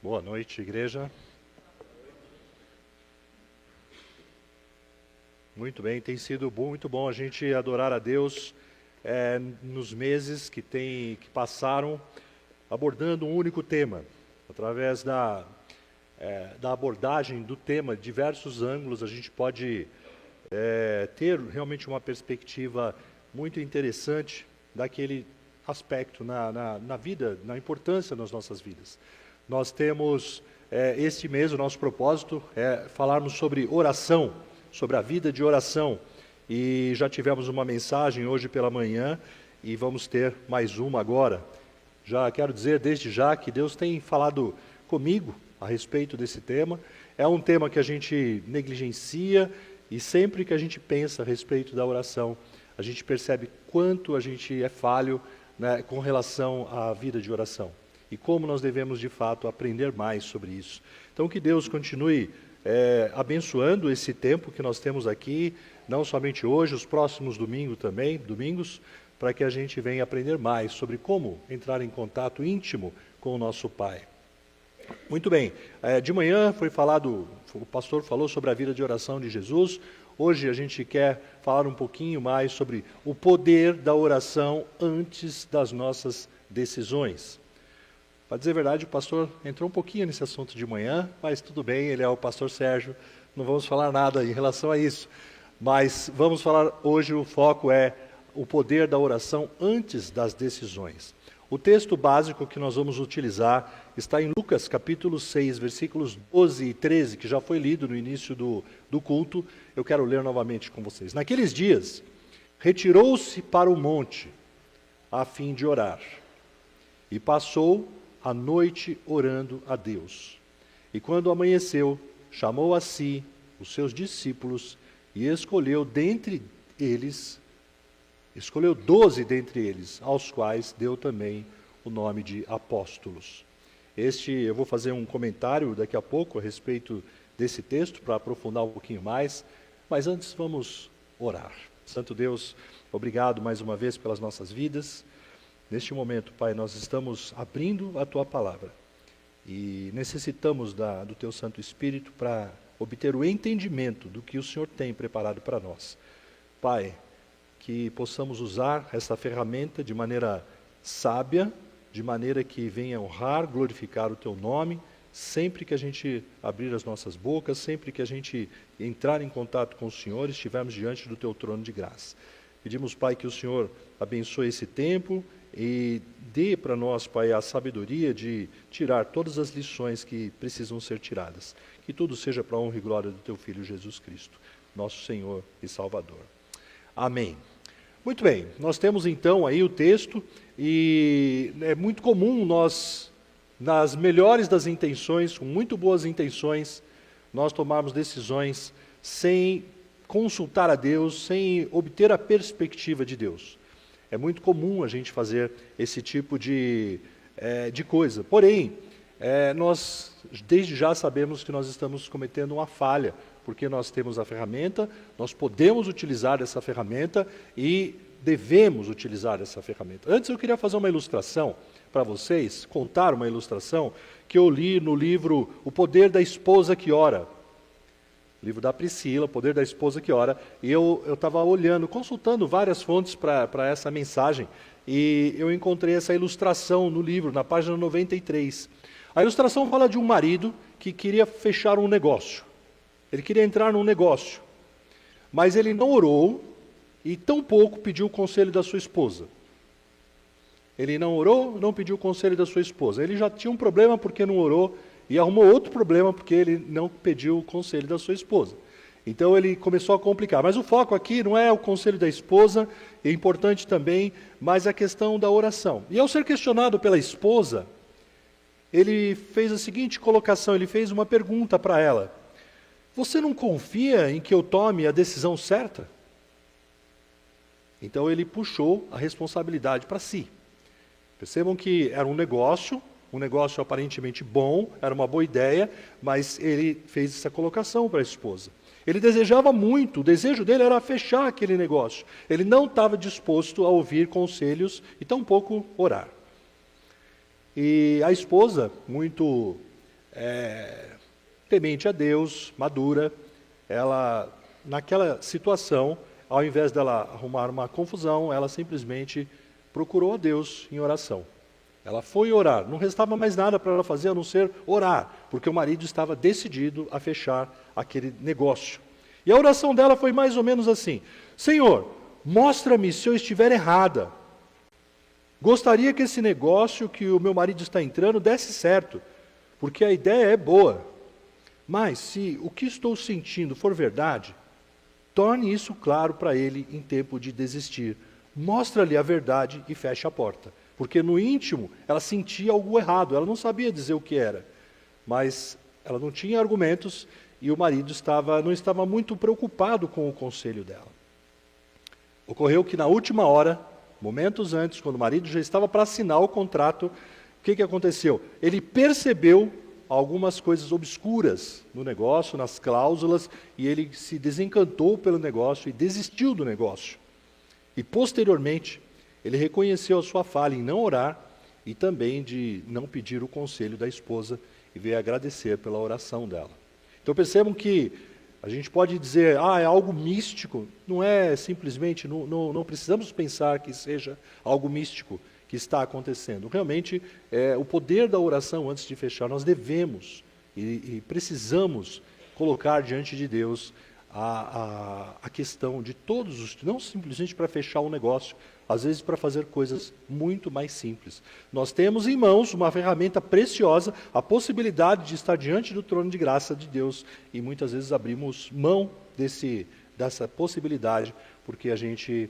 Boa noite, igreja. Muito bem, tem sido muito bom a gente adorar a Deus nos meses que passaram, abordando um único tema, através da abordagem do tema, diversos ângulos, a gente pode ter realmente uma perspectiva muito interessante daquele aspecto na vida, na importância nas nossas vidas. Nós temos, este mês, o nosso propósito é falarmos sobre oração, sobre a vida de oração. E já tivemos uma mensagem hoje pela manhã e vamos ter mais uma agora. Já quero dizer desde já que Deus tem falado comigo a respeito desse tema. É um tema que a gente negligencia e sempre que a gente pensa a respeito da oração, a gente percebe quanto a gente é falho, né, com relação à vida de oração. E como nós devemos, de fato, aprender mais sobre isso. Então, que Deus continue abençoando esse tempo que nós temos aqui, não somente hoje, os próximos domingos, para que a gente venha aprender mais sobre como entrar em contato íntimo com o nosso Pai. Muito bem, de manhã o pastor falou sobre a vida de oração de Jesus. Hoje a gente quer falar um pouquinho mais sobre o poder da oração antes das nossas decisões. Para dizer a verdade, o pastor entrou um pouquinho nesse assunto de manhã, mas tudo bem, ele é o pastor Sérgio, não vamos falar nada em relação a isso. Mas vamos falar hoje, o foco é o poder da oração antes das decisões. O texto básico que nós vamos utilizar está em Lucas capítulo 6, versículos 12 e 13, que já foi lido no início do culto. Eu quero ler novamente com vocês. Naqueles dias, retirou-se para o monte, a fim de orar, e passou a noite orando a Deus. E quando amanheceu, chamou a si os seus discípulos e escolheu 12 dentre eles, aos quais deu também o nome de apóstolos. Eu vou fazer um comentário daqui a pouco a respeito desse texto, para aprofundar um pouquinho mais, mas antes vamos orar. Santo Deus, obrigado mais uma vez pelas nossas vidas. Neste momento, Pai, nós estamos abrindo a Tua Palavra e necessitamos do Teu Santo Espírito para obter o entendimento do que o Senhor tem preparado para nós. Pai, que possamos usar essa ferramenta de maneira sábia, de maneira que venha honrar, glorificar o Teu nome, sempre que a gente abrir as nossas bocas, sempre que a gente entrar em contato com o Senhor, estivermos diante do Teu trono de graça. Pedimos, Pai, que o Senhor abençoe esse tempo e dê para nós, Pai, a sabedoria de tirar todas as lições que precisam ser tiradas. Que tudo seja para a honra e glória do Teu Filho Jesus Cristo, nosso Senhor e Salvador. Amém. Muito bem, nós temos então aí o texto e é muito comum nós, nas melhores das intenções, com muito boas intenções, nós tomarmos decisões sem consultar a Deus, sem obter a perspectiva de Deus. É muito comum a gente fazer esse tipo de coisa. Porém, nós desde já sabemos que nós estamos cometendo uma falha, porque nós temos a ferramenta, nós podemos utilizar essa ferramenta e devemos utilizar essa ferramenta. Antes eu queria fazer uma ilustração para vocês, contar uma ilustração que eu li no livro O Poder da Esposa que Ora. Livro da Priscila, O Poder da Esposa que Ora, e eu estava olhando, consultando várias fontes para essa mensagem, e eu encontrei essa ilustração no livro, na página 93. A ilustração fala de um marido que queria fechar um negócio. Ele queria entrar num negócio, mas ele não orou e tampouco pediu o conselho da sua esposa. Ele não orou, não pediu o conselho da sua esposa. Ele já tinha um problema porque não orou, e arrumou outro problema porque ele não pediu o conselho da sua esposa. Então ele começou a complicar. Mas o foco aqui não é o conselho da esposa, é importante também, mas a questão da oração. E ao ser questionado pela esposa, ele fez a seguinte colocação, ele fez uma pergunta para ela. Você não confia em que eu tome a decisão certa? Então ele puxou a responsabilidade para si. Percebam que era um negócio aparentemente bom, era uma boa ideia, mas ele fez essa colocação para a esposa. Ele desejava muito, o desejo dele era fechar aquele negócio. Ele não estava disposto a ouvir conselhos e tampouco orar. E a esposa, muito temente a Deus, madura, ela, naquela situação, ao invés dela arrumar uma confusão, ela simplesmente procurou a Deus em oração. Ela foi orar, não restava mais nada para ela fazer a não ser orar, porque o marido estava decidido a fechar aquele negócio. E a oração dela foi mais ou menos assim: Senhor, mostra-me se eu estiver errada. Gostaria que esse negócio que o meu marido está entrando desse certo, porque a ideia é boa. Mas se o que estou sentindo for verdade, torne isso claro para ele em tempo de desistir. Mostra-lhe a verdade e feche a porta. Porque no íntimo ela sentia algo errado, ela não sabia dizer o que era. Mas ela não tinha argumentos e o marido não estava muito preocupado com o conselho dela. Ocorreu que na última hora, momentos antes, quando o marido já estava para assinar o contrato, o que aconteceu? Ele percebeu algumas coisas obscuras no negócio, nas cláusulas, e ele se desencantou pelo negócio e desistiu do negócio. E posteriormente, ele reconheceu a sua falha em não orar e também de não pedir o conselho da esposa e veio agradecer pela oração dela. Então percebam que a gente pode dizer, é algo místico, não é simplesmente, não precisamos pensar que seja algo místico que está acontecendo. Realmente, o poder da oração antes de fechar, nós devemos e precisamos colocar diante de Deus a questão de todos não simplesmente para fechar um negócio, às vezes para fazer coisas muito mais simples. Nós temos em mãos uma ferramenta preciosa, a possibilidade de estar diante do trono de graça de Deus, e muitas vezes abrimos mão dessa possibilidade, porque a gente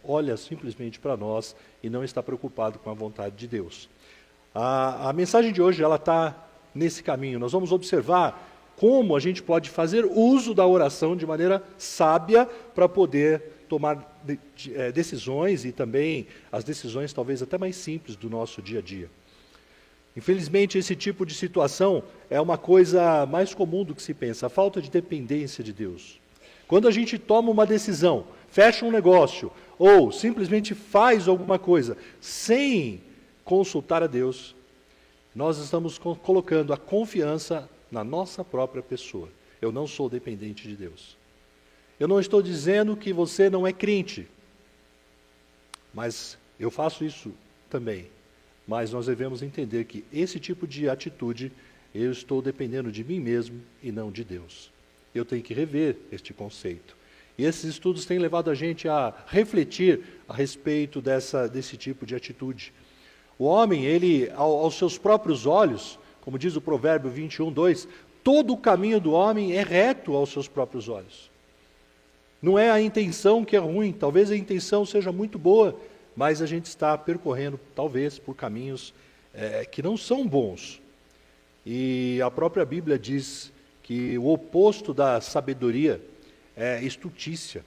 olha simplesmente para nós e não está preocupado com a vontade de Deus. A mensagem de hoje ela está nesse caminho. Nós vamos observar como a gente pode fazer uso da oração de maneira sábia para poder tomar decisões e também as decisões talvez até mais simples do nosso dia a dia. Infelizmente, esse tipo de situação é uma coisa mais comum do que se pensa, a falta de dependência de Deus. Quando a gente toma uma decisão, fecha um negócio ou simplesmente faz alguma coisa sem consultar a Deus, nós estamos colocando a confiança na nossa própria pessoa. Eu não sou dependente de Deus. Eu não estou dizendo que você não é crente, mas eu faço isso também. Mas nós devemos entender que esse tipo de atitude, eu estou dependendo de mim mesmo e não de Deus. Eu tenho que rever este conceito. E esses estudos têm levado a gente a refletir a respeito desse tipo de atitude. O homem, ele, aos seus próprios olhos, como diz o provérbio 21:2, todo o caminho do homem é reto aos seus próprios olhos. Não é a intenção que é ruim, talvez a intenção seja muito boa, mas a gente está percorrendo, talvez, por caminhos que não são bons. E a própria Bíblia diz que o oposto da sabedoria é estutícia,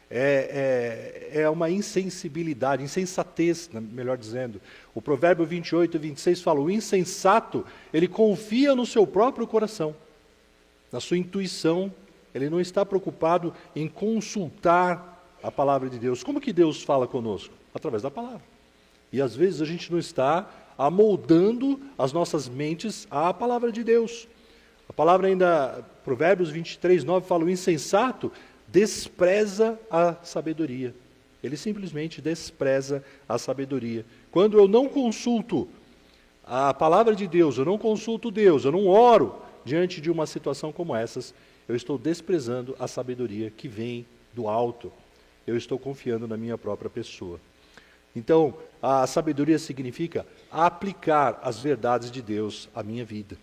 é uma insensibilidade, insensatez, melhor dizendo. O provérbio 28:26 fala, o insensato, ele confia no seu próprio coração, na sua intuição, ele não está preocupado em consultar a palavra de Deus. Como que Deus fala conosco? Através da palavra. E às vezes a gente não está amoldando as nossas mentes à palavra de Deus. A palavra ainda, Provérbios 23:9 fala, o insensato despreza a sabedoria. Ele simplesmente despreza a sabedoria. Quando eu não consulto a palavra de Deus, eu não consulto Deus, eu não oro diante de uma situação como essas, eu estou desprezando a sabedoria que vem do alto. Eu estou confiando na minha própria pessoa. Então, a sabedoria significa aplicar as verdades de Deus à minha vida.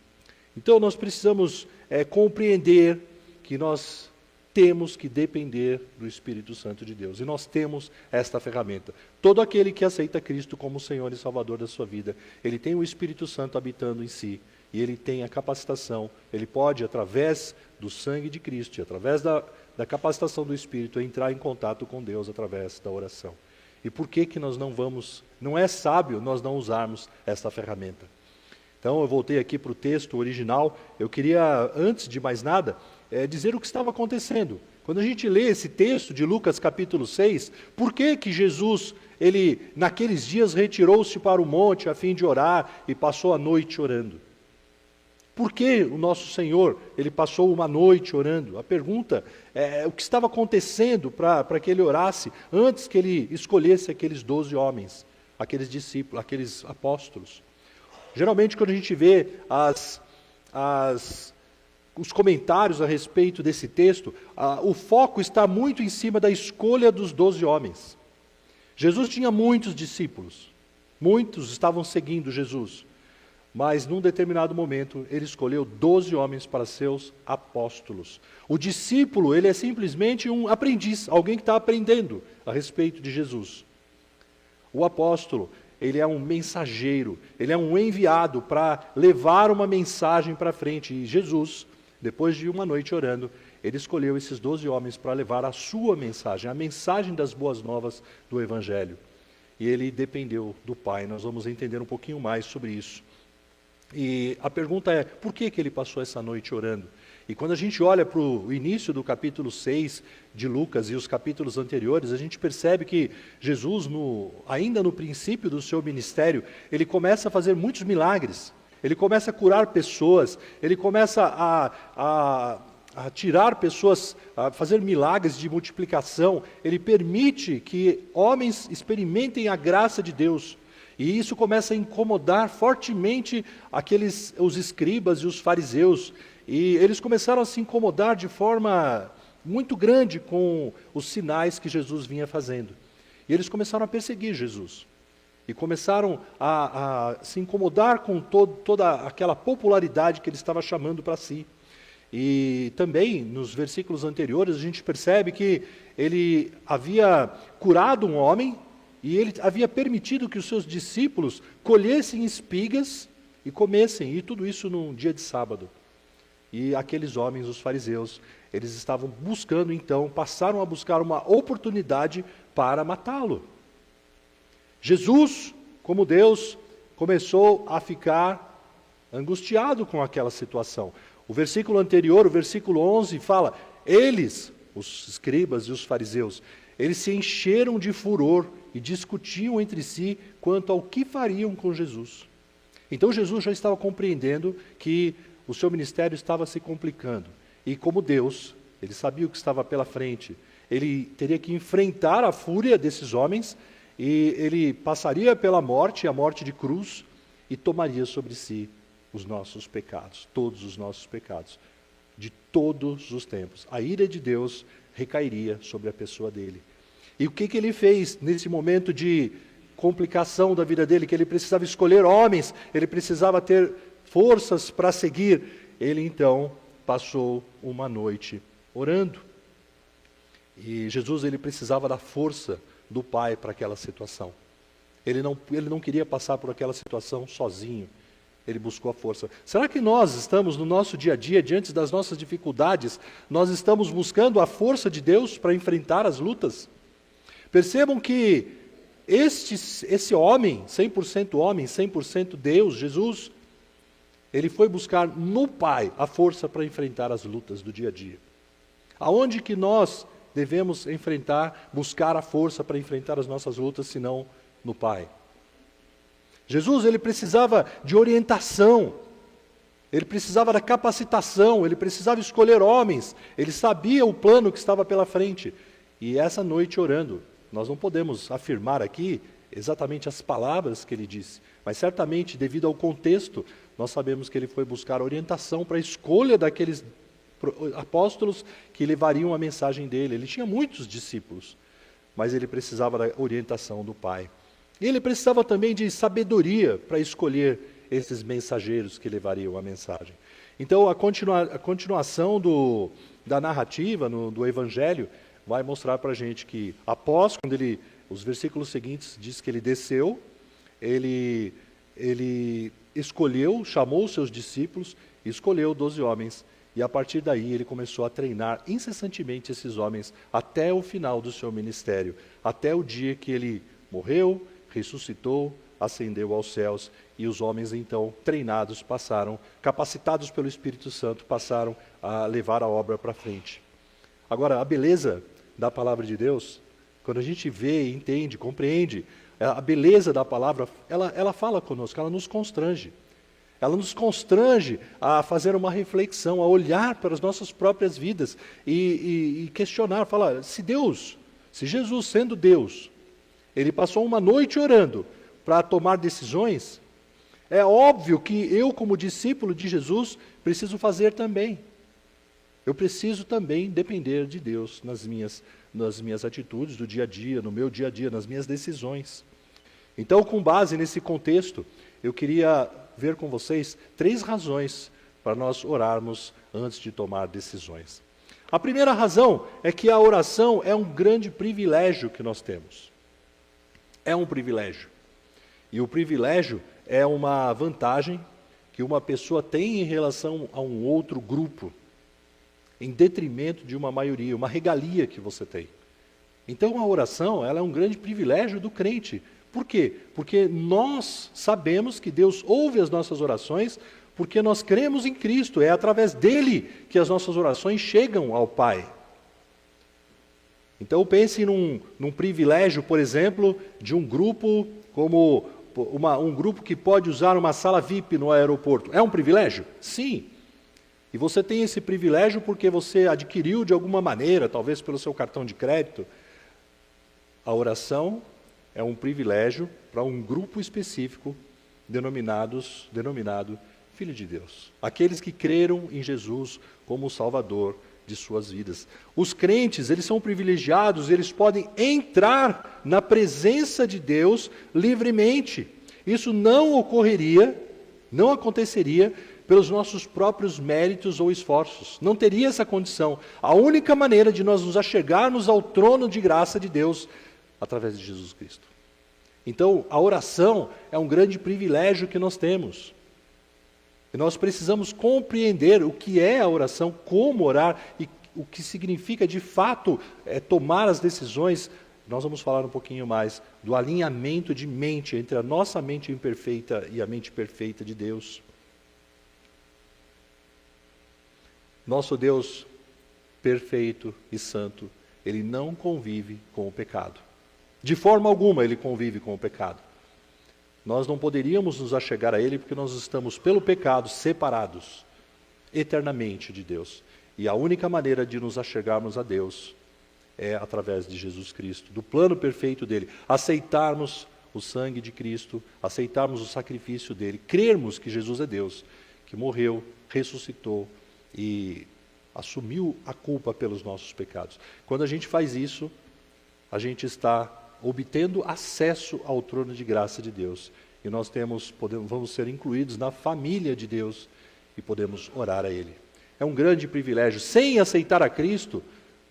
Então, nós precisamos compreender que nós temos que depender do Espírito Santo de Deus. E nós temos esta ferramenta. Todo aquele que aceita Cristo como Senhor e Salvador da sua vida, ele tem o Espírito Santo habitando em si. E ele tem a capacitação, ele pode, através do sangue de Cristo, e através da capacitação do Espírito, entrar em contato com Deus através da oração. E por que nós não é sábio nós não usarmos esta ferramenta? Então eu voltei aqui para o texto original, eu queria, antes de mais nada, dizer o que estava acontecendo. Quando a gente lê esse texto de Lucas capítulo 6, por que Jesus, ele naqueles dias retirou-se para o monte a fim de orar e passou a noite orando? Por que o nosso Senhor, ele passou uma noite orando? A pergunta é o que estava acontecendo para que ele orasse antes que ele escolhesse aqueles 12 homens, aqueles discípulos, aqueles apóstolos. Geralmente, quando a gente vê os comentários a respeito desse texto, o foco está muito em cima da escolha dos 12 homens. Jesus tinha muitos discípulos, muitos estavam seguindo Jesus, mas num determinado momento ele escolheu 12 homens para seus apóstolos. O discípulo, ele é simplesmente um aprendiz, alguém que está aprendendo a respeito de Jesus. O apóstolo, ele é um mensageiro, ele é um enviado para levar uma mensagem para frente. E Jesus, depois de uma noite orando, ele escolheu esses 12 homens para levar a sua mensagem, a mensagem das boas novas do Evangelho. E ele dependeu do Pai. Nós vamos entender um pouquinho mais sobre isso. E a pergunta é, por que ele passou essa noite orando? E quando a gente olha para o início do capítulo 6 de Lucas e os capítulos anteriores, a gente percebe que Jesus, ainda no princípio do seu ministério, ele começa a fazer muitos milagres. Ele começa a curar pessoas, ele começa a tirar pessoas, a fazer milagres de multiplicação. Ele permite que homens experimentem a graça de Deus. E isso começa a incomodar fortemente os escribas e os fariseus. E eles começaram a se incomodar de forma muito grande com os sinais que Jesus vinha fazendo. E eles começaram a perseguir Jesus. E começaram a se incomodar com toda aquela popularidade que ele estava chamando para si. E também, nos versículos anteriores, a gente percebe que ele havia curado um homem e ele havia permitido que os seus discípulos colhessem espigas e comessem, e tudo isso num dia de sábado. E aqueles homens, os fariseus, eles estavam buscando então, passaram a buscar uma oportunidade para matá-lo. Jesus, como Deus, começou a ficar angustiado com aquela situação. O versículo anterior, o versículo 11, fala, eles, os escribas e os fariseus, eles se encheram de furor e discutiam entre si quanto ao que fariam com Jesus. Então Jesus já estava compreendendo que o seu ministério estava se complicando. E como Deus, ele sabia o que estava pela frente. Ele teria que enfrentar a fúria desses homens e ele passaria pela morte, a morte de cruz, e tomaria sobre si os nossos pecados, todos os nossos pecados, de todos os tempos. A ira de Deus recairia sobre a pessoa dele. E o que ele fez nesse momento de complicação da vida dele, que ele precisava escolher homens, ele precisava ter forças para seguir? Ele então passou uma noite orando. E Jesus, ele precisava da força do Pai para aquela situação. Ele não queria passar por aquela situação sozinho. Ele buscou a força. Será que nós estamos no nosso dia a dia, diante das nossas dificuldades, nós estamos buscando a força de Deus para enfrentar as lutas? Percebam que esse homem, 100% Deus, Jesus, ele foi buscar no Pai a força para enfrentar as lutas do dia a dia. Aonde que nós devemos buscar a força para enfrentar as nossas lutas, senão no Pai? Jesus, ele precisava de orientação, ele precisava da capacitação, ele precisava escolher homens, ele sabia o plano que estava pela frente. E essa noite orando, nós não podemos afirmar aqui exatamente as palavras que ele disse, mas certamente, devido ao contexto, nós sabemos que ele foi buscar orientação para a escolha daqueles apóstolos que levariam a mensagem dele. Ele tinha muitos discípulos, mas ele precisava da orientação do Pai. E ele precisava também de sabedoria para escolher esses mensageiros que levariam a mensagem. Então, a continuação da narrativa do Evangelho vai mostrar para a gente que, os versículos seguintes diz que ele desceu, ele escolheu, chamou os seus discípulos, escolheu 12 homens, e a partir daí ele começou a treinar incessantemente esses homens até o final do seu ministério, até o dia que ele morreu, ressuscitou, ascendeu aos céus, e os homens então treinados capacitados pelo Espírito Santo, passaram a levar a obra para frente. Agora, a beleza da palavra de Deus, quando a gente vê, entende, compreende, a beleza da palavra, ela fala conosco, ela nos constrange. Ela nos constrange a fazer uma reflexão, a olhar para as nossas próprias vidas e questionar, falar, se Jesus sendo Deus, ele passou uma noite orando para tomar decisões, é óbvio que eu, como discípulo de Jesus, preciso fazer também. Eu preciso também depender de Deus nas minhas atitudes do dia a dia, no meu dia a dia, nas minhas decisões. Então, com base nesse contexto, eu queria ver com vocês 3 razões para nós orarmos antes de tomar decisões. A primeira razão é que a oração é um grande privilégio que nós temos. É um privilégio. E o privilégio é uma vantagem que uma pessoa tem em relação a um outro grupo, em detrimento de uma maioria, uma regalia que você tem. Então a oração, ela é um grande privilégio do crente. Por quê? Porque nós sabemos que Deus ouve as nossas orações, porque nós cremos em Cristo, é através dele que as nossas orações chegam ao Pai. Então pense num privilégio, por exemplo, de um grupo como um grupo que pode usar uma sala VIP no aeroporto. É um privilégio? Sim. E você tem esse privilégio porque você adquiriu de alguma maneira, talvez pelo seu cartão de crédito. A oração é um privilégio para um grupo específico denominado Filho de Deus. Aqueles que creram em Jesus como o Salvador de suas vidas. Os crentes, eles são privilegiados, eles podem entrar na presença de Deus livremente. Isso não ocorreria, não aconteceria pelos nossos próprios méritos ou esforços. Não teria essa condição. A única maneira de nós nos achegarmos ao trono de graça de Deus através de Jesus Cristo. Então, a oração é um grande privilégio que nós temos. E nós precisamos compreender o que é a oração, como orar e o que significa de fato tomar as decisões. Nós vamos falar um pouquinho mais do alinhamento de mente entre a nossa mente imperfeita e a mente perfeita de Deus. Nosso Deus perfeito e santo, ele não convive com o pecado. De forma alguma ele convive com o pecado. Nós não poderíamos nos achegar a ele porque nós estamos, pelo pecado, separados eternamente de Deus. E a única maneira de nos achegarmos a Deus é através de Jesus Cristo, do plano perfeito dele. Aceitarmos o sangue de Cristo, aceitarmos o sacrifício dele, crermos que Jesus é Deus, que morreu, ressuscitou e assumiu a culpa pelos nossos pecados. Quando a gente faz isso, a gente está obtendo acesso ao trono de graça de Deus. E nós vamos ser incluídos na família de Deus e podemos orar a Ele. É um grande privilégio. Sem aceitar a Cristo,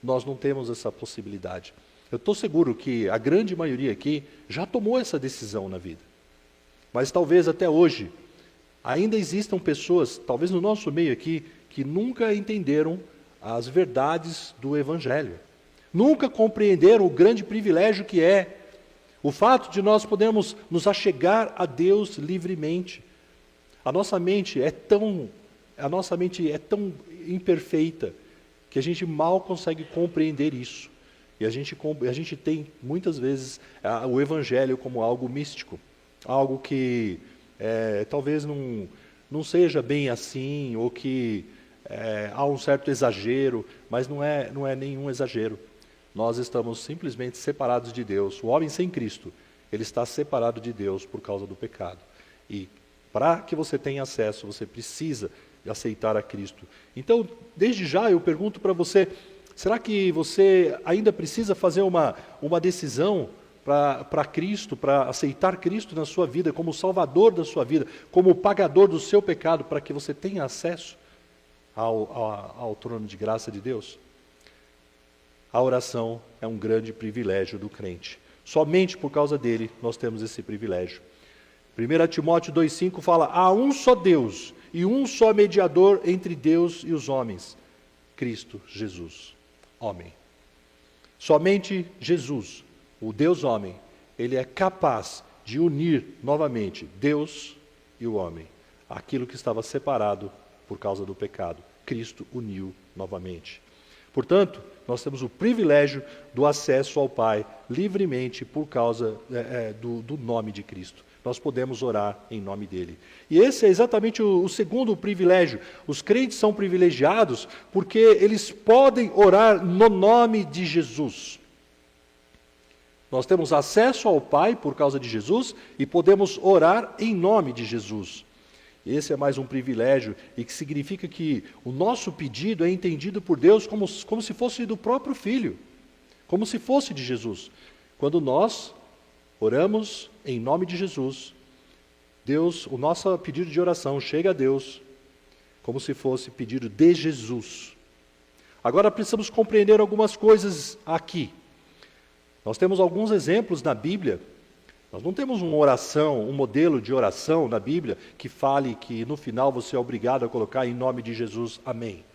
nós não temos essa possibilidade. Eu estou seguro que a grande maioria aqui já tomou essa decisão na vida. Mas talvez até hoje, ainda existam pessoas, talvez no nosso meio aqui, que nunca entenderam as verdades do Evangelho. Nunca compreenderam o grande privilégio que é o fato de nós podermos nos achegar a Deus livremente. A nossa mente é tão imperfeita que a gente mal consegue compreender isso. E a gente tem, muitas vezes, o Evangelho como algo místico, algo que talvez não seja bem assim, ou que há um certo exagero, mas não é nenhum exagero. Nós estamos simplesmente separados de Deus. O homem sem Cristo, ele está separado de Deus por causa do pecado. E para que você tenha acesso, você precisa aceitar a Cristo. Então, desde já eu pergunto para você, será que você ainda precisa fazer uma decisão para Cristo, para aceitar Cristo na sua vida, como Salvador da sua vida, como pagador do seu pecado, para que você tenha acesso ao trono de graça de Deus? A oração é um grande privilégio do crente. Somente por causa dele nós temos esse privilégio. 1 Timóteo 2,5 fala: há um só Deus e um só mediador entre Deus e os homens, Cristo Jesus, homem. Somente Jesus, o Deus homem, ele é capaz de unir novamente Deus e o homem. Aquilo que estava separado por causa do pecado, Cristo uniu novamente. Portanto, nós temos o privilégio do acesso ao Pai livremente por causa do nome de Cristo. Nós podemos orar em nome dele. E esse é exatamente o segundo privilégio. Os crentes são privilegiados porque eles podem orar no nome de Jesus. Nós temos acesso ao Pai por causa de Jesus e podemos orar em nome de Jesus. Esse é mais um privilégio e que significa que o nosso pedido é entendido por Deus como se fosse do próprio Filho, como se fosse de Jesus. Quando nós oramos em nome de Jesus, o nosso pedido de oração chega a Deus como se fosse pedido de Jesus. Agora precisamos compreender algumas coisas aqui. Nós temos alguns exemplos na Bíblia. Nós não temos uma oração, um modelo de oração na Bíblia que fale que no final você é obrigado a colocar em nome de Jesus, amém.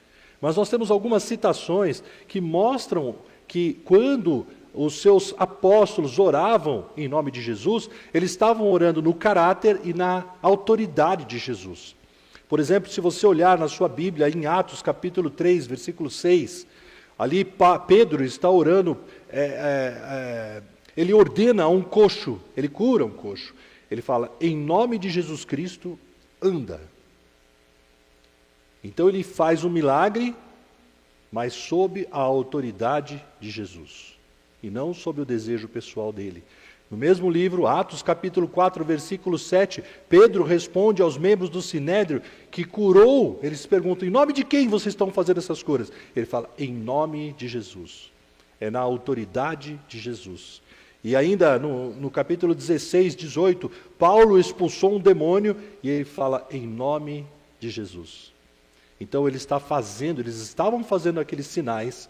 Mas nós temos algumas citações que mostram que quando os seus apóstolos oravam em nome de Jesus, eles estavam orando no caráter e na autoridade de Jesus. Por exemplo, se você olhar na sua Bíblia, em Atos capítulo 3, versículo 6, ali Pedro está orando, ele ordena a um coxo, ele cura um coxo. Ele fala, em nome de Jesus Cristo, anda. Então ele faz um milagre, mas sob a autoridade de Jesus, e não sob o desejo pessoal dele. No mesmo livro, Atos capítulo 4, versículo 7, Pedro responde aos membros do Sinédrio que curou. Eles perguntam, em nome de quem vocês estão fazendo essas curas? Ele fala, em nome de Jesus. É na autoridade de Jesus. E ainda no capítulo 16, 18, Paulo expulsou um demônio e ele fala, em nome de Jesus. Então eles estavam fazendo aqueles sinais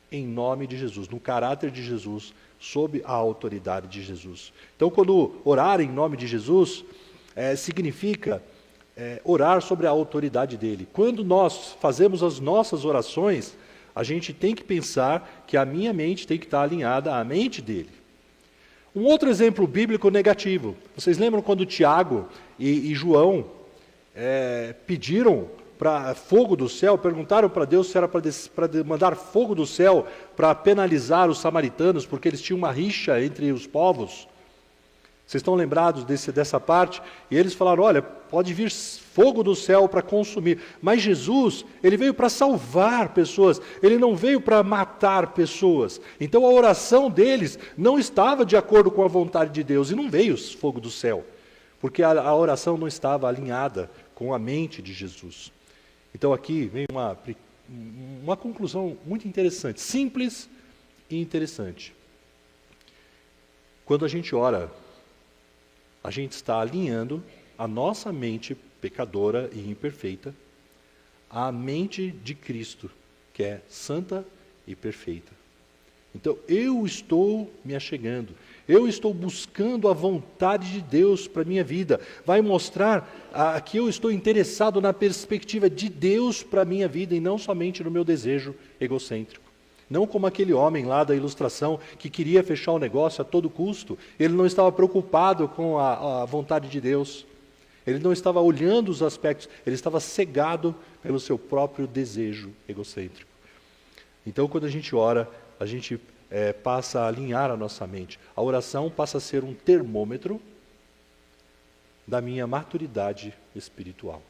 em nome de Jesus, no caráter de Jesus, sob a autoridade de Jesus. Então, quando orar em nome de Jesus, significa orar sobre a autoridade dele. Quando nós fazemos as nossas orações, a gente tem que pensar que a minha mente tem que estar alinhada à mente dele. Um outro exemplo bíblico negativo. Vocês lembram quando Tiago e João pediram para fogo do céu, perguntaram para Deus se era para mandar fogo do céu para penalizar os samaritanos, porque eles tinham uma rixa entre os povos. Vocês estão lembrados dessa parte? E eles falaram, olha, pode vir fogo do céu para consumir. Mas Jesus, ele veio para salvar pessoas, ele não veio para matar pessoas. Então a oração deles não estava de acordo com a vontade de Deus, e não veio fogo do céu, porque a oração não estava alinhada com a mente de Jesus. Então aqui vem uma conclusão muito interessante, simples e interessante. Quando a gente ora, a gente está alinhando a nossa mente pecadora e imperfeita à mente de Cristo, que é santa e perfeita. Então eu estou me achegando, eu estou buscando a vontade de Deus para a minha vida. Vai mostrar que eu estou interessado na perspectiva de Deus para a minha vida e não somente no meu desejo egocêntrico. Não como aquele homem lá da ilustração que queria fechar o negócio a todo custo. Ele não estava preocupado com a vontade de Deus. Ele não estava olhando os aspectos, ele estava cegado pelo seu próprio desejo egocêntrico. Então, quando a gente ora, a gente passa a alinhar a nossa mente. A oração passa a ser um termômetro da minha maturidade espiritual.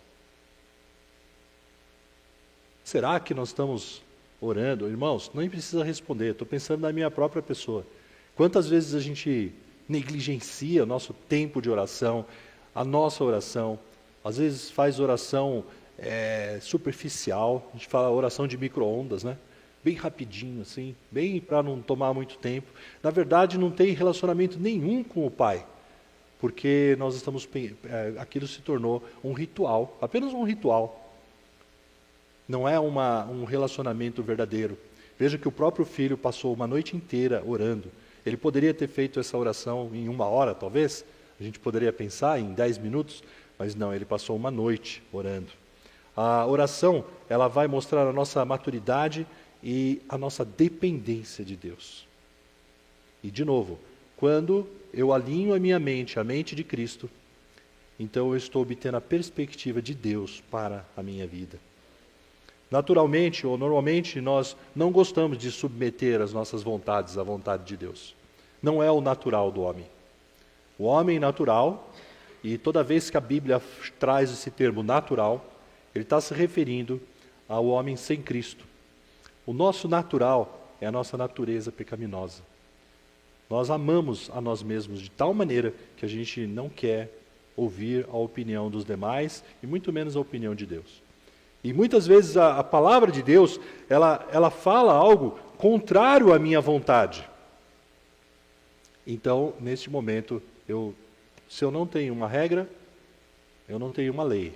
Será que nós estamos orando? Irmãos, nem precisa responder, estou pensando na minha própria pessoa. Quantas vezes a gente negligencia o nosso tempo de oração, a nossa oração, às vezes faz oração superficial, a gente fala oração de micro-ondas, né? Bem rapidinho, assim, bem para não tomar muito tempo. Na verdade, não tem relacionamento nenhum com o Pai, porque aquilo se tornou um ritual, apenas um ritual. Não é um relacionamento verdadeiro. Veja que o próprio filho passou uma noite inteira orando. Ele poderia ter feito essa oração em 1 hora, talvez. A gente poderia pensar em 10 minutos, mas não, ele passou uma noite orando. A oração, ela vai mostrar a nossa maturidade e a nossa dependência de Deus. E, de novo, quando eu alinho a minha mente à mente de Cristo, então eu estou obtendo a perspectiva de Deus para a minha vida. Naturalmente ou normalmente nós não gostamos de submeter as nossas vontades à vontade de Deus. Não é o natural do homem. O homem natural, e toda vez que a Bíblia traz esse termo natural, ele está se referindo ao homem sem Cristo. O nosso natural é a nossa natureza pecaminosa. Nós amamos a nós mesmos de tal maneira que a gente não quer ouvir a opinião dos demais e muito menos a opinião de Deus. E muitas vezes a palavra de Deus, ela fala algo contrário à minha vontade. Então, neste momento, se eu não tenho uma regra, eu não tenho uma lei.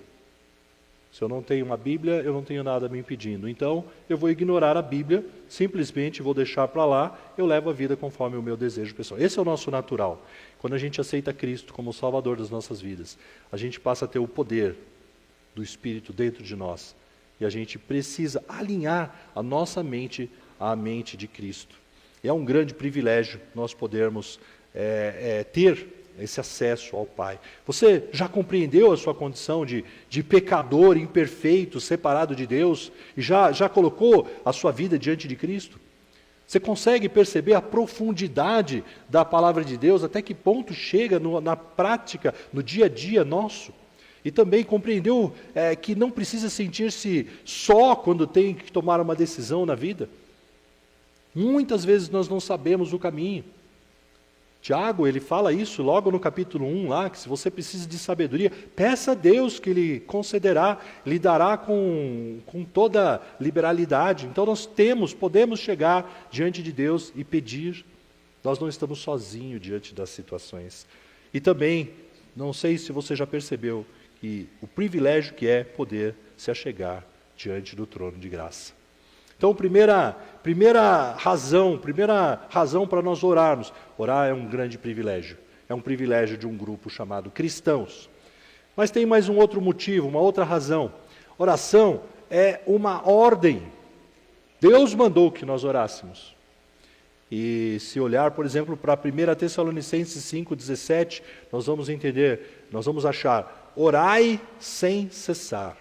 Se eu não tenho uma Bíblia, eu não tenho nada me impedindo. Então, eu vou ignorar a Bíblia, simplesmente vou deixar para lá, eu levo a vida conforme o meu desejo pessoal. Esse é o nosso natural. Quando a gente aceita Cristo como o Salvador das nossas vidas, a gente passa a ter o poder do Espírito dentro de nós. E a gente precisa alinhar a nossa mente à mente de Cristo. E é um grande privilégio nós podermos ter esse acesso ao Pai. Você já compreendeu a sua condição de pecador, imperfeito, separado de Deus? E já colocou a sua vida diante de Cristo? Você consegue perceber a profundidade da palavra de Deus? Até que ponto chega na prática, no dia a dia nosso? E também compreendeu que não precisa sentir-se só quando tem que tomar uma decisão na vida? Muitas vezes nós não sabemos o caminho. Tiago, ele fala isso logo no capítulo 1 lá, que se você precisa de sabedoria, peça a Deus que Ele concederá, lhe dará com toda liberalidade. Então nós podemos chegar diante de Deus e pedir. Nós não estamos sozinhos diante das situações. E também, não sei se você já percebeu, que o privilégio que é poder se achegar diante do trono de graça. Então, primeira razão para nós orarmos. Orar é um grande privilégio. É um privilégio de um grupo chamado cristãos. Mas tem mais um outro motivo, uma outra razão. Oração é uma ordem. Deus mandou que nós orássemos. E se olhar, por exemplo, para 1 Tessalonicenses 5,17, nós vamos entender, nós vamos achar, orai sem cessar.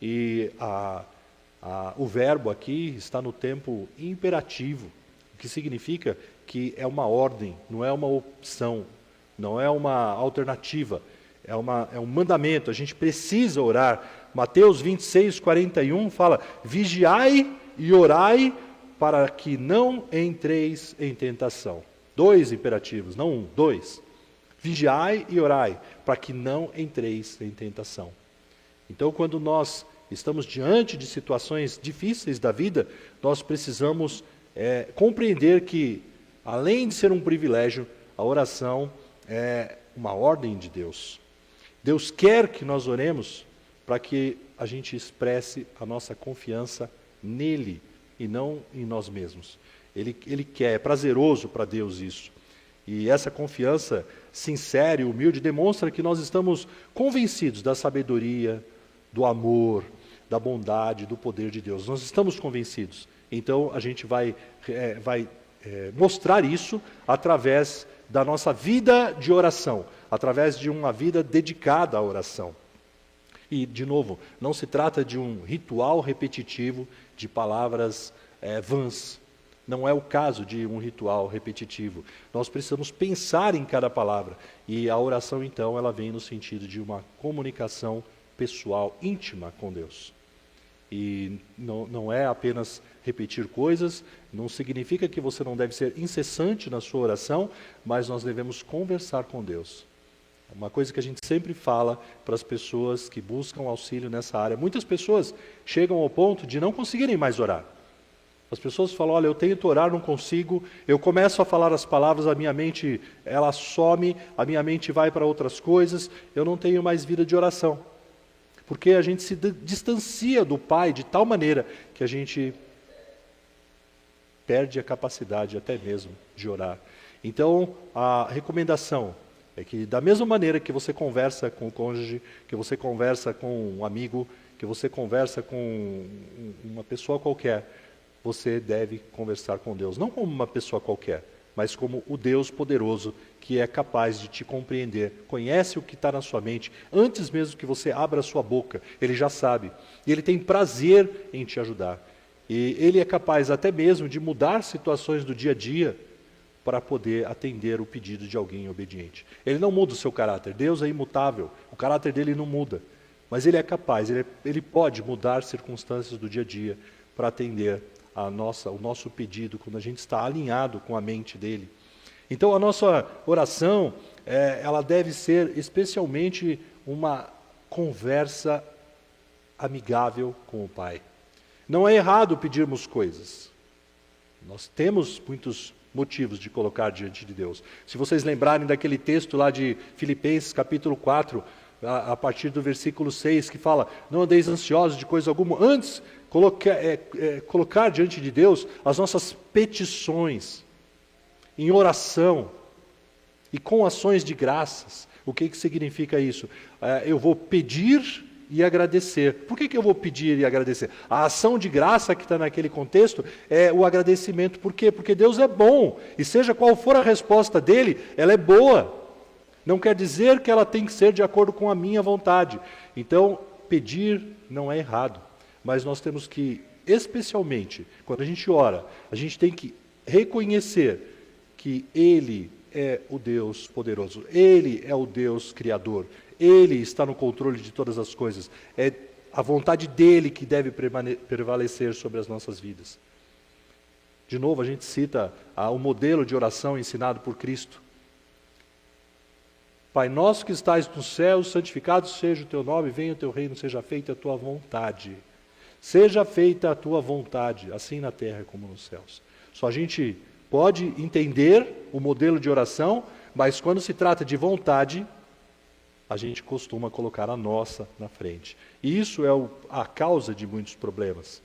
E o verbo aqui está no tempo imperativo, o que significa que é uma ordem, não é uma opção, não é uma alternativa, é um mandamento, a gente precisa orar. Mateus 26:41 fala, vigiai e orai para que não entreis em tentação. 2 imperativos, não 1, 2. Vigiai e orai para que não entreis em tentação. Então, quando nós estamos diante de situações difíceis da vida, nós precisamos compreender que, além de ser um privilégio, a oração é uma ordem de Deus. Deus quer que nós oremos para que a gente expresse a nossa confiança nele e não em nós mesmos. Ele quer, é prazeroso para Deus isso. E essa confiança sincera e humilde demonstra que nós estamos convencidos da sabedoria, do amor, da bondade, do poder de Deus. Nós estamos convencidos. Então, a gente vai mostrar isso através da nossa vida de oração, através de uma vida dedicada à oração. E, de novo, não se trata de um ritual repetitivo de palavras vãs. Não é o caso de um ritual repetitivo. Nós precisamos pensar em cada palavra. E a oração, então, ela vem no sentido de uma comunicação pessoal, íntima com Deus. E não é apenas repetir coisas, não significa que você não deve ser incessante na sua oração, mas nós devemos conversar com Deus. Uma coisa que a gente sempre fala para as pessoas que buscam auxílio nessa área. Muitas pessoas chegam ao ponto de não conseguirem mais orar. As pessoas falam, olha, eu tento orar, não consigo, eu começo a falar as palavras, a minha mente, ela some, a minha mente vai para outras coisas, eu não tenho mais vida de oração. Porque a gente se distancia do Pai de tal maneira que a gente perde a capacidade até mesmo de orar. Então, a recomendação é que da mesma maneira que você conversa com o cônjuge, que você conversa com um amigo, que você conversa com uma pessoa qualquer, você deve conversar com Deus. Não como uma pessoa qualquer, mas como o Deus poderoso que é capaz de te compreender, conhece o que está na sua mente, antes mesmo que você abra a sua boca, Ele já sabe. E Ele tem prazer em te ajudar. E Ele é capaz até mesmo de mudar situações do dia a dia para poder atender o pedido de alguém obediente. Ele não muda o seu caráter, Deus é imutável, o caráter dele não muda. Mas Ele é capaz, ele pode mudar circunstâncias do dia a dia para atender o nosso pedido, quando a gente está alinhado com a mente dEle. Então a nossa oração, ela deve ser especialmente uma conversa amigável com o Pai. Não é errado pedirmos coisas. Nós temos muitos motivos de colocar diante de Deus. Se vocês lembrarem daquele texto lá de Filipenses, capítulo 4, a partir do versículo 6, que fala: não andeis ansiosos de coisa alguma, antes colocar diante de Deus as nossas petições, em oração e com ações de graças. O que significa isso? Eu vou pedir e agradecer. Por que eu vou pedir e agradecer? A ação de graça que está naquele contexto é o agradecimento. Por quê? Porque Deus é bom, e seja qual for a resposta dele, ela é boa. Não quer dizer que ela tem que ser de acordo com a minha vontade. Então, pedir não é errado, mas nós temos que, especialmente, quando a gente ora, a gente tem que reconhecer que Ele é o Deus poderoso, Ele é o Deus criador, Ele está no controle de todas as coisas, é a vontade dEle que deve prevalecer sobre as nossas vidas. De novo, a gente cita o modelo de oração ensinado por Cristo. Pai nosso que estais nos céus, santificado seja o teu nome, venha o teu reino, seja feita a tua vontade. Seja feita a tua vontade, assim na terra como nos céus. Só a gente pode entender o modelo de oração, mas quando se trata de vontade, a gente costuma colocar a nossa na frente. E isso é a causa de muitos problemas.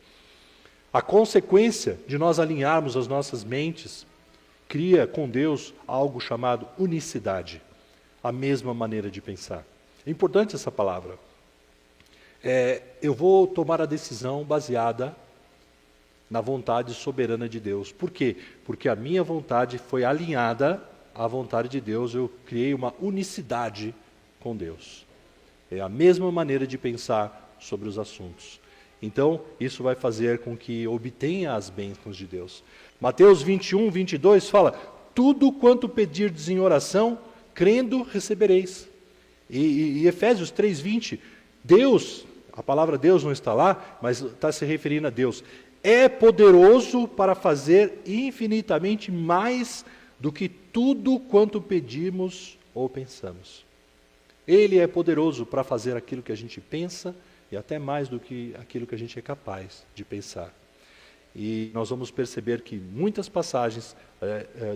A consequência de nós alinharmos as nossas mentes cria com Deus algo chamado unicidade. A mesma maneira de pensar. É importante essa palavra. Eu vou tomar a decisão baseada na vontade soberana de Deus. Por quê? Porque a minha vontade foi alinhada à vontade de Deus, eu criei uma unicidade com Deus. É a mesma maneira de pensar sobre os assuntos. Então, isso vai fazer com que obtenha as bênçãos de Deus. Mateus 21, 22 fala: tudo quanto pedirdes em oração, crendo, recebereis. E Efésios 3:20, Deus, a palavra Deus não está lá, mas está se referindo a Deus, é poderoso para fazer infinitamente mais do que tudo quanto pedimos ou pensamos. Ele é poderoso para fazer aquilo que a gente pensa e até mais do que aquilo que a gente é capaz de pensar. E nós vamos perceber que muitas passagens,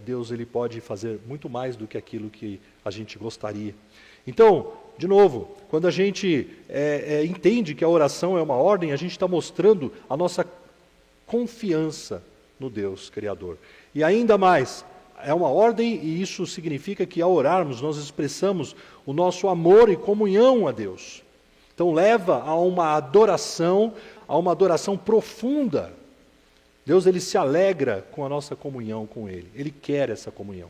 Deus ele pode fazer muito mais do que aquilo que a gente gostaria. Então, de novo, quando a gente entende que a oração é uma ordem, a gente está mostrando a nossa confiança no Deus Criador. E ainda mais, é uma ordem e isso significa que ao orarmos nós expressamos o nosso amor e comunhão a Deus. Então leva a uma adoração profunda. Deus ele se alegra com a nossa comunhão com Ele. Ele quer essa comunhão.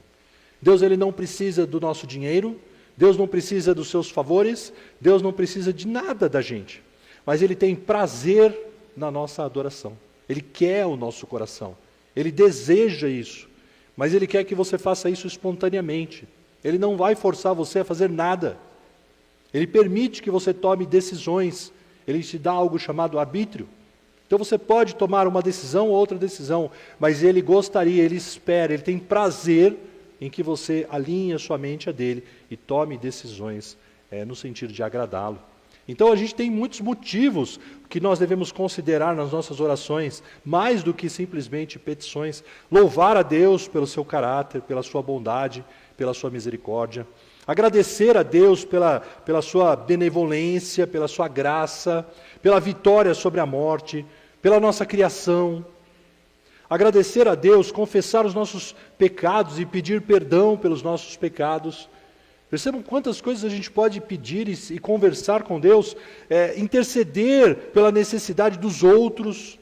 Deus ele não precisa do nosso dinheiro, Deus não precisa dos seus favores, Deus não precisa de nada da gente. Mas Ele tem prazer na nossa adoração. Ele quer o nosso coração. Ele deseja isso. Mas Ele quer que você faça isso espontaneamente. Ele não vai forçar você a fazer nada. Ele permite que você tome decisões. Ele te dá algo chamado arbítrio. Então você pode tomar uma decisão ou outra decisão, mas Ele gostaria, Ele espera, Ele tem prazer em que você alinhe a sua mente a dele e tome decisões no sentido de agradá-lo. Então a gente tem muitos motivos que nós devemos considerar nas nossas orações, mais do que simplesmente petições. Louvar a Deus pelo seu caráter, pela sua bondade, pela sua misericórdia. Agradecer a Deus pela sua benevolência, pela sua graça, pela vitória sobre a morte, pela nossa criação. Agradecer a Deus, confessar os nossos pecados e pedir perdão pelos nossos pecados. Percebam quantas coisas a gente pode pedir e conversar com Deus, interceder pela necessidade dos outros,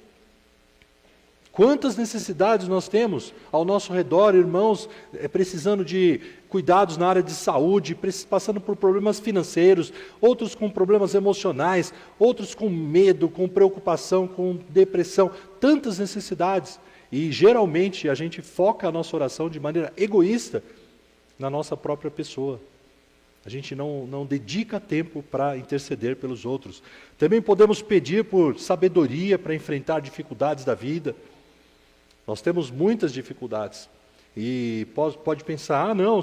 Quantas necessidades nós temos ao nosso redor, irmãos precisando de cuidados na área de saúde, passando por problemas financeiros, outros com problemas emocionais, outros com medo, com preocupação, com depressão, tantas necessidades. E geralmente a gente foca a nossa oração de maneira egoísta na nossa própria pessoa. A gente não dedica tempo para interceder pelos outros. Também podemos pedir por sabedoria para enfrentar dificuldades da vida. Nós temos muitas dificuldades. E pode pensar, não,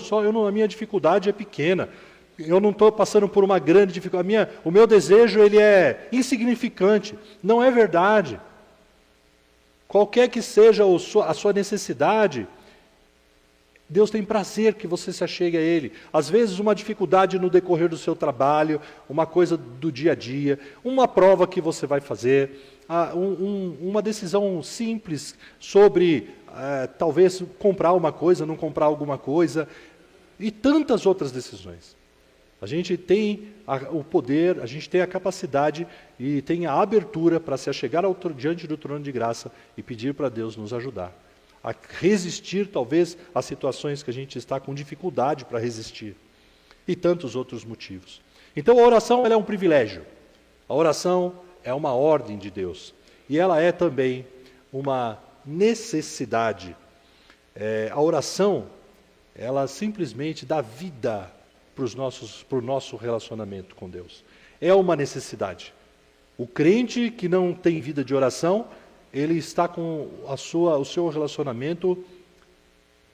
a minha dificuldade é pequena. Eu não estou passando por uma grande dificuldade. O meu desejo ele é insignificante. Não é verdade. Qualquer que seja a sua necessidade, Deus tem prazer que você se achegue a Ele. Às vezes uma dificuldade no decorrer do seu trabalho, uma coisa do dia a dia, uma prova que você vai fazer, uma decisão simples sobre talvez comprar uma coisa, não comprar alguma coisa, e tantas outras decisões. A gente tem o poder, a gente tem a capacidade e tem a abertura para se achegar diante do trono de graça e pedir para Deus nos ajudar a resistir, talvez, às situações que a gente está com dificuldade para resistir. E tantos outros motivos. Então a oração ela é um privilégio. A oração é uma ordem de Deus. E ela é também uma necessidade. A oração, ela simplesmente dá vida para o nosso relacionamento com Deus. É uma necessidade. O crente que não tem vida de oração, ele está com o seu relacionamento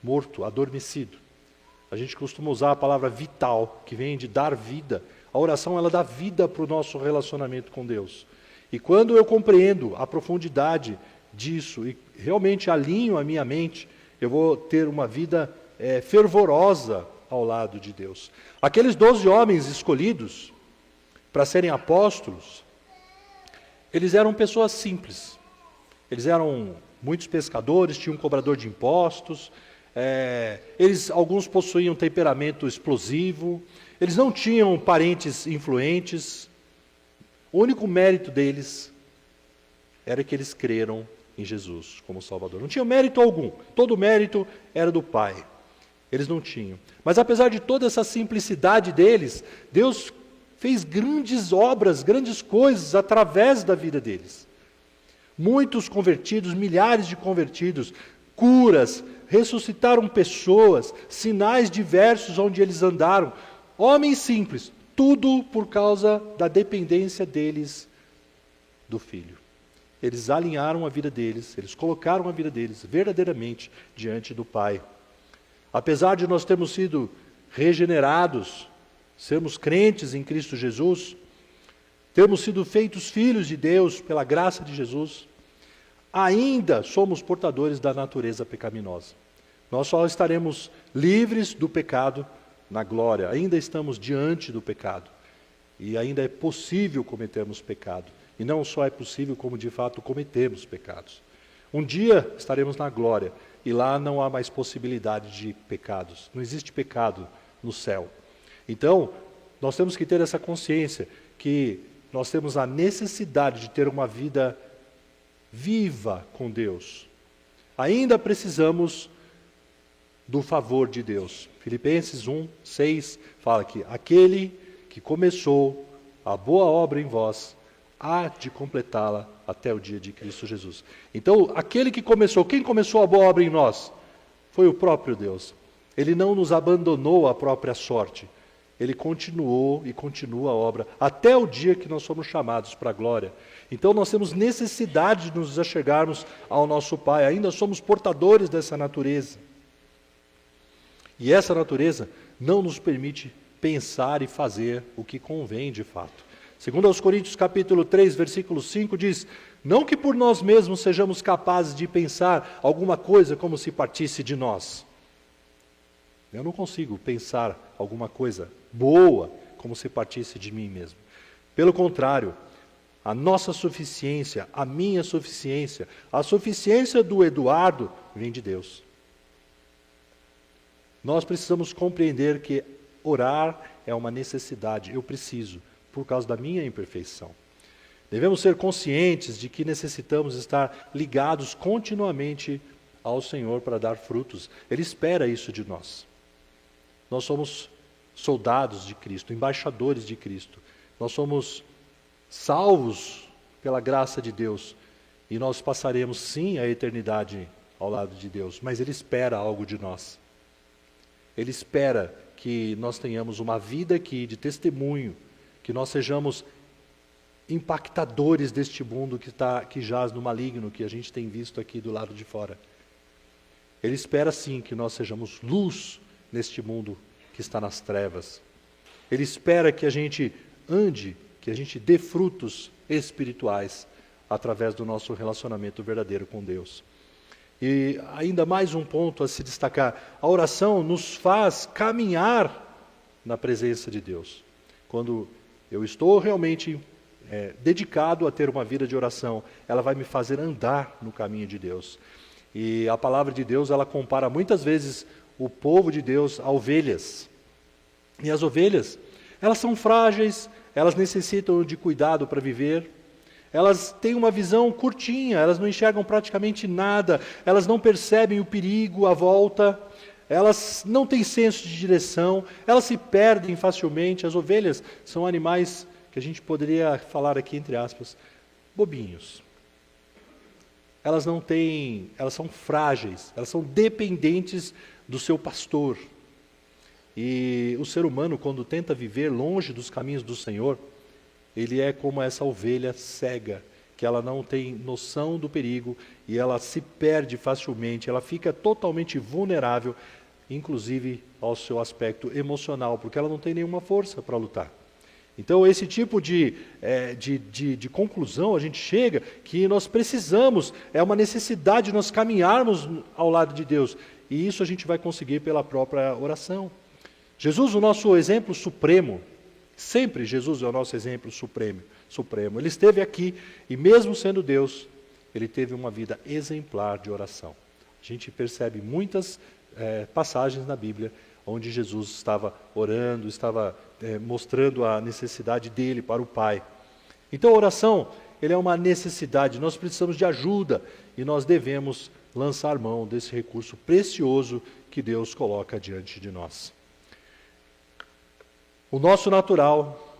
morto, adormecido. A gente costuma usar a palavra vital, que vem de dar vida. A oração ela dá vida para o nosso relacionamento com Deus. E quando eu compreendo a profundidade disso e realmente alinho a minha mente, eu vou ter uma vida fervorosa ao lado de Deus. Aqueles 12 homens escolhidos para serem apóstolos, eles eram pessoas simples. Eles eram muitos pescadores, tinham um cobrador de impostos, alguns possuíam temperamento explosivo, eles não tinham parentes influentes. O único mérito deles era que eles creram em Jesus como Salvador. Não tinha mérito algum, todo o mérito era do Pai. Eles não tinham. Mas apesar de toda essa simplicidade deles, Deus fez grandes obras, grandes coisas através da vida deles. Muitos convertidos, milhares de convertidos, curas, ressuscitaram pessoas, sinais diversos onde eles andaram. Homens simples, tudo por causa da dependência deles do Filho. Eles alinharam a vida deles, eles colocaram a vida deles verdadeiramente diante do Pai. Apesar de nós termos sido regenerados, sermos crentes em Cristo Jesus, termos sido feitos filhos de Deus pela graça de Jesus, ainda somos portadores da natureza pecaminosa. Nós só estaremos livres do pecado na glória, ainda estamos diante do pecado. E ainda é possível cometermos pecado. E não só é possível, como de fato cometemos pecados. Um dia estaremos na glória, e lá não há mais possibilidade de pecados. Não existe pecado no céu. Então, nós temos que ter essa consciência que nós temos a necessidade de ter uma vida viva com Deus. Ainda precisamos do favor de Deus. Filipenses 1:6 fala que aquele que começou a boa obra em vós, há de completá-la até o dia de Cristo Jesus. Então, aquele que começou, quem começou a boa obra em nós? Foi o próprio Deus. Ele não nos abandonou à própria sorte. Ele continuou e continua a obra até o dia que nós somos chamados para a glória. Então nós temos necessidade de nos achegarmos ao nosso Pai. Ainda somos portadores dessa natureza. E essa natureza não nos permite pensar e fazer o que convém de fato. Segundo aos Coríntios capítulo 3, versículo 5 diz: não que por nós mesmos sejamos capazes de pensar alguma coisa como se partisse de nós. Eu não consigo pensar alguma coisa boa como se partisse de mim mesmo. Pelo contrário, a nossa suficiência, a minha suficiência, a suficiência do Eduardo vem de Deus. Nós precisamos compreender que orar é uma necessidade. Eu preciso, por causa da minha imperfeição. Devemos ser conscientes de que necessitamos estar ligados continuamente ao Senhor para dar frutos. Ele espera isso de nós. Nós somos soldados de Cristo, embaixadores de Cristo. Nós somos salvos pela graça de Deus. E nós passaremos sim a eternidade ao lado de Deus. Mas Ele espera algo de nós. Ele espera que nós tenhamos uma vida aqui de testemunho, que nós sejamos impactadores deste mundo que jaz no maligno, que a gente tem visto aqui do lado de fora. Ele espera sim que nós sejamos luz neste mundo que está nas trevas. Ele espera que a gente ande, que a gente dê frutos espirituais através do nosso relacionamento verdadeiro com Deus. E ainda mais um ponto a se destacar: a oração nos faz caminhar na presença de Deus. Quando eu estou realmente dedicado a ter uma vida de oração, ela vai me fazer andar no caminho de Deus. E a palavra de Deus, ela compara muitas vezes o povo de Deus a ovelhas. E as ovelhas, elas são frágeis, elas necessitam de cuidado para viver. Elas têm uma visão curtinha, elas não enxergam praticamente nada, elas não percebem o perigo à volta, elas não têm senso de direção, elas se perdem facilmente. As ovelhas são animais que a gente poderia falar aqui, entre aspas, bobinhos. Elas são frágeis, elas são dependentes do seu pastor. E o ser humano, quando tenta viver longe dos caminhos do Senhor, ele é como essa ovelha cega, que ela não tem noção do perigo e ela se perde facilmente, ela fica totalmente vulnerável, inclusive ao seu aspecto emocional, porque ela não tem nenhuma força para lutar. Então, esse tipo de conclusão a gente chega que nós precisamos, é uma necessidade nós caminharmos ao lado de Deus. E isso a gente vai conseguir pela própria oração. Jesus, o nosso exemplo supremo, sempre Jesus é o nosso exemplo supremo. Ele esteve aqui e mesmo sendo Deus, ele teve uma vida exemplar de oração. A gente percebe muitas passagens na Bíblia onde Jesus estava orando, estava mostrando a necessidade dele para o Pai. Então a oração, ele é uma necessidade, nós precisamos de ajuda e nós devemos lançar mão desse recurso precioso que Deus coloca diante de nós. O nosso natural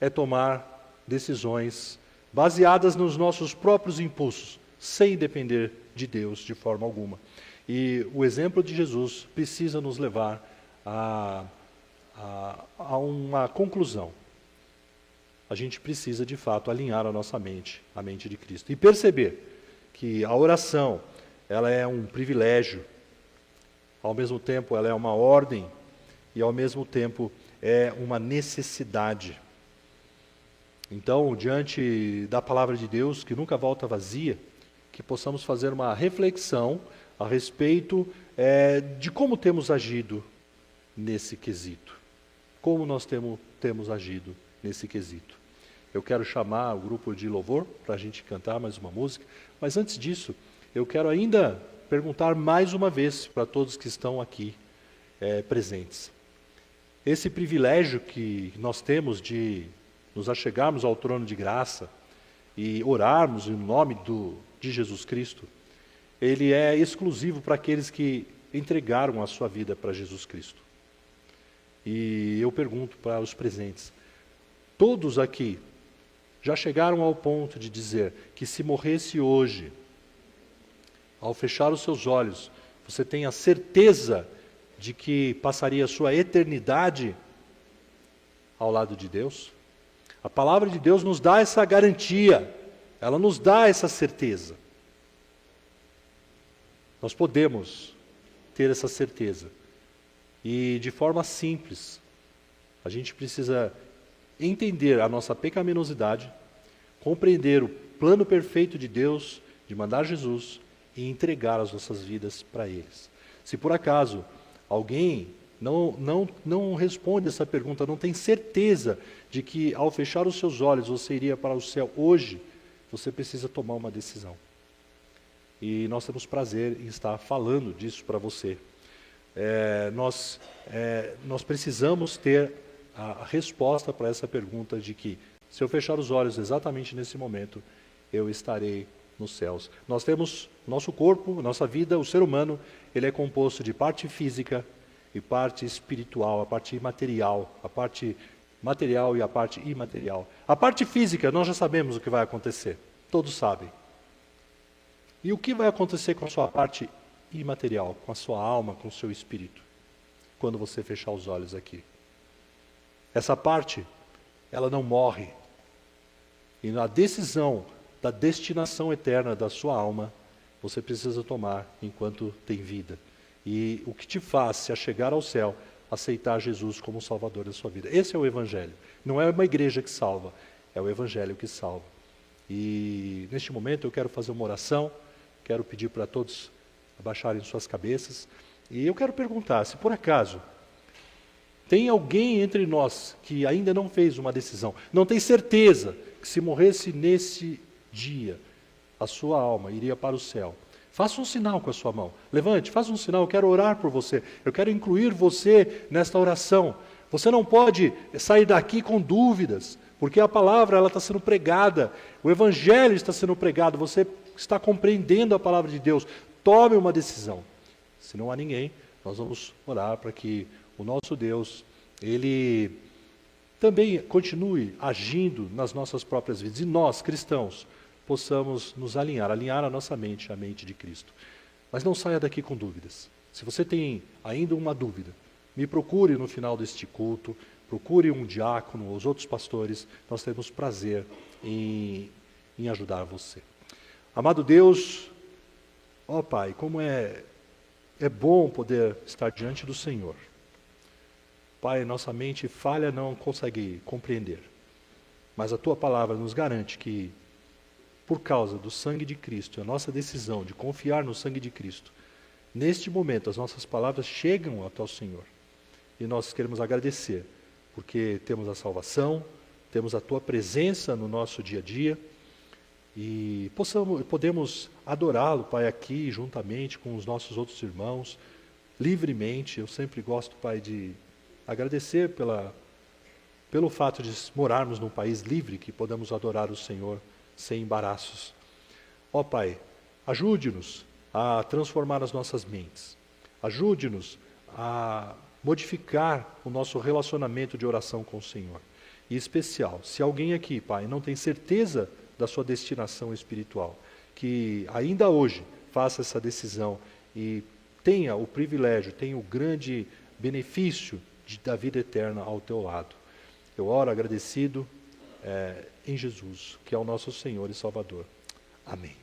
é tomar decisões baseadas nos nossos próprios impulsos, sem depender de Deus de forma alguma. E o exemplo de Jesus precisa nos levar a uma conclusão. A gente precisa, de fato, alinhar a nossa mente, a mente de Cristo. E perceber que a oração, ela é um privilégio, ao mesmo tempo ela é uma ordem, e ao mesmo tempo é uma necessidade. Então, diante da palavra de Deus, que nunca volta vazia, que possamos fazer uma reflexão a respeito de como temos agido nesse quesito. Como nós temos agido nesse quesito. Eu quero chamar o grupo de louvor para a gente cantar mais uma música, mas antes disso, eu quero ainda perguntar mais uma vez para todos que estão aqui presentes. Esse privilégio que nós temos de nos achegarmos ao trono de graça e orarmos em nome de Jesus Cristo, ele é exclusivo para aqueles que entregaram a sua vida para Jesus Cristo. E eu pergunto para os presentes, todos aqui já chegaram ao ponto de dizer que se morresse hoje, ao fechar os seus olhos, você tem a certeza de que passaria a sua eternidade ao lado de Deus? A palavra de Deus nos dá essa garantia, ela nos dá essa certeza. Nós podemos ter essa certeza. E de forma simples, a gente precisa entender a nossa pecaminosidade, compreender o plano perfeito de Deus, de mandar Jesus e entregar as nossas vidas para eles. Se por acaso alguém não responde essa pergunta, não tem certeza de que ao fechar os seus olhos você iria para o céu hoje, você precisa tomar uma decisão. E nós temos prazer em estar falando disso para você. Nós precisamos ter a resposta para essa pergunta de que Se eu fechar os olhos exatamente nesse momento, eu estarei nos céus. Nós temos nosso corpo, nossa vida, o ser humano, ele é composto de parte física e parte espiritual, a parte imaterial, a parte material e a parte imaterial. A parte física, nós já sabemos o que vai acontecer, todos sabem. E o que vai acontecer com a sua parte imaterial, com a sua alma, com o seu espírito, quando você fechar os olhos aqui? Essa parte, ela não morre. E na decisão da destinação eterna da sua alma, você precisa tomar enquanto tem vida. E o que te faz se achegar ao céu, aceitar Jesus como o Salvador da sua vida. Esse é o Evangelho. Não é uma igreja que salva, é o Evangelho que salva. E neste momento eu quero fazer uma oração, quero pedir para todos abaixarem suas cabeças. E eu quero perguntar, se por acaso tem alguém entre nós que ainda não fez uma decisão, não tem certeza que se morresse nesse dia, a sua alma iria para o céu, faça um sinal com a sua mão. Levante, faça um sinal, eu quero orar por você. Eu quero incluir você nesta oração. Você não pode sair daqui com dúvidas, porque a palavra ela está sendo pregada, o Evangelho está sendo pregado, você está compreendendo a palavra de Deus. Tome uma decisão. Se não há ninguém, nós vamos orar para que o nosso Deus, Ele também continue agindo nas nossas próprias vidas. E nós, cristãos, possamos nos alinhar a nossa mente à mente de Cristo. Mas não saia daqui com dúvidas. Se você tem ainda uma dúvida, me procure no final deste culto, procure um diácono ou os outros pastores, nós temos prazer em ajudar você. Amado Deus, ó Pai, como é bom poder estar diante do Senhor. Pai, nossa mente falha, não consegue compreender. Mas a Tua palavra nos garante que, por causa do sangue de Cristo, a nossa decisão de confiar no sangue de Cristo, neste momento as nossas palavras chegam até o Senhor. E nós queremos agradecer, porque temos a salvação, temos a Tua presença no nosso dia a dia, e podemos adorá-lo, Pai, aqui juntamente com os nossos outros irmãos, livremente. Eu sempre gosto, Pai, de agradecer pelo fato de morarmos num país livre, que podemos adorar o Senhor sem embaraços. Ó Pai, ajude-nos a transformar as nossas mentes. Ajude-nos a modificar o nosso relacionamento de oração com o Senhor. E em especial, se alguém aqui, Pai, não tem certeza da sua destinação espiritual, que ainda hoje faça essa decisão e tenha o privilégio, tenha o grande benefício da vida eterna ao teu lado. Eu oro agradecido em Jesus, que é o nosso Senhor e Salvador. Amém.